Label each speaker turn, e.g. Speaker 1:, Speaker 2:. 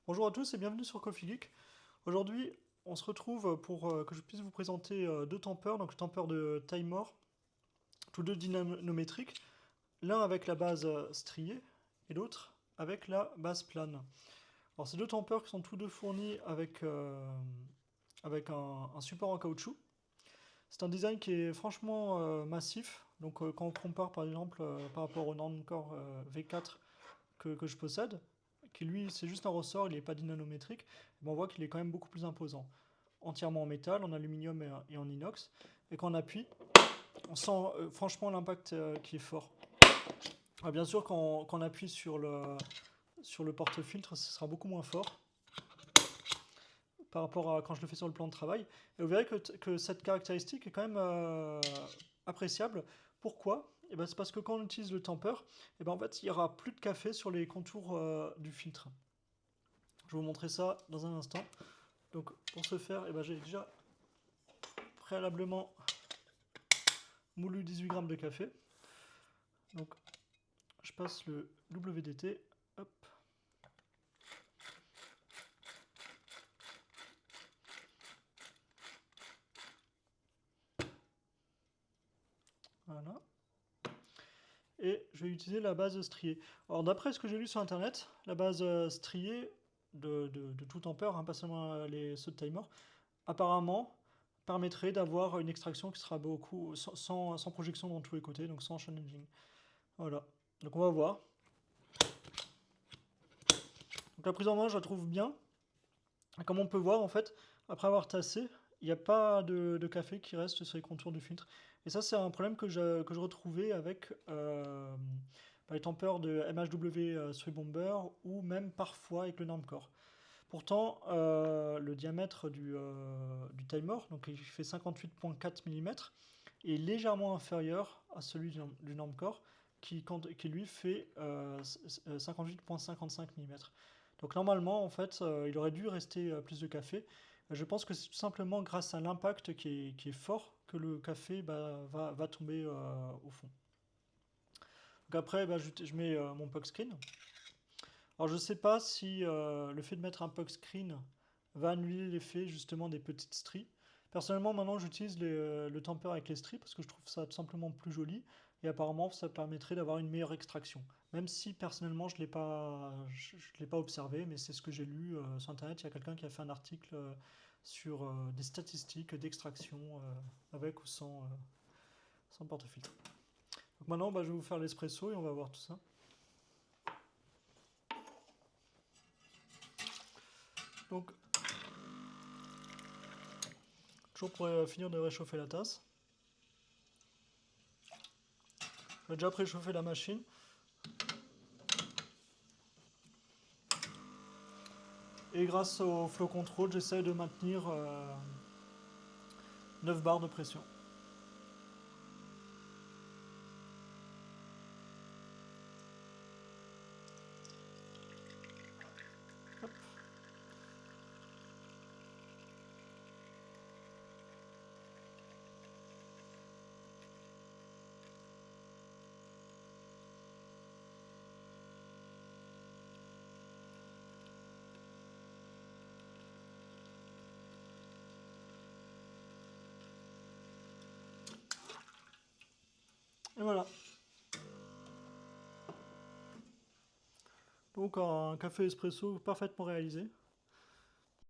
Speaker 1: Bonjour à tous et bienvenue sur Coffee Geek. Aujourd'hui, on se retrouve pour que je puisse vous présenter deux tempeurs, donc le tempeur de Timor, tous deux dynamimétriques, l'un avec la base striée et l'autre avec la base plane. Alors ces deux tempeurs qui sont tous deux fournis avec un support en caoutchouc. C'est un design qui est franchement massif, donc quand on compare par exemple par rapport au Nordcore V4 que je possède, qui lui c'est juste un ressort, il n'est pas dynamimétrique, mais on voit qu'il est quand même beaucoup plus imposant. Entièrement en métal, en aluminium et en inox. Et quand on appuie, on sent franchement l'impact qui est fort. Alors bien sûr, quand on appuie sur le porte-filtre, ce sera beaucoup moins fort par rapport à quand je le fais sur le plan de travail. Et vous verrez que cette caractéristique est quand même appréciable. Pourquoi? Eh ben, c'est parce que quand on utilise le temper, eh ben, en fait, il n'y aura plus de café sur les contours du filtre. Je vais vous montrer ça dans un instant. Donc pour ce faire, eh ben, j'ai déjà préalablement moulu 18 grammes de café. Donc je passe le WDT. Hop. Voilà. Et je vais utiliser la base striée. Alors d'après ce que j'ai lu sur internet, la base striée de tout tempère, hein, pas seulement ceux de Timer, apparemment permettrait d'avoir une extraction qui sera beaucoup sans projection dans tous les côtés, donc sans challenging. Voilà. Donc on va voir. Donc la prise en main, je la trouve bien. Comme on peut voir, en fait, après avoir tassé, il n'y a pas de café qui reste sur les contours du filtre. Et ça, c'est un problème que je retrouvais avec les tempeurs de MHW Three Bomber ou même parfois avec le Normcore. Pourtant, le diamètre du Timer, donc il fait 58,4 mm, est légèrement inférieur à celui du Normcore qui lui fait 58,55 mm. Donc normalement, en fait, il aurait dû rester plus de café. Je pense que c'est tout simplement grâce à l'impact qui est fort que le café va tomber au fond. Donc après, je mets mon puck screen. Alors je ne sais pas si le fait de mettre un puck screen va annuler l'effet justement des petites stries. Personnellement, maintenant j'utilise le temper avec les stries parce que je trouve ça tout simplement plus joli et apparemment ça permettrait d'avoir une meilleure extraction. Même si personnellement je l'ai pas observé, mais c'est ce que j'ai lu sur internet. Il y a quelqu'un qui a fait un article sur des statistiques d'extraction avec ou sans porte-filtre. Donc maintenant, je vais vous faire l'espresso et on va voir tout ça. Donc toujours pour finir de réchauffer la tasse. J'ai déjà préchauffé la machine. Et grâce au flow control, j'essaie de maintenir 9 bars de pression. Hop. Et voilà. Donc un café espresso parfaitement réalisé.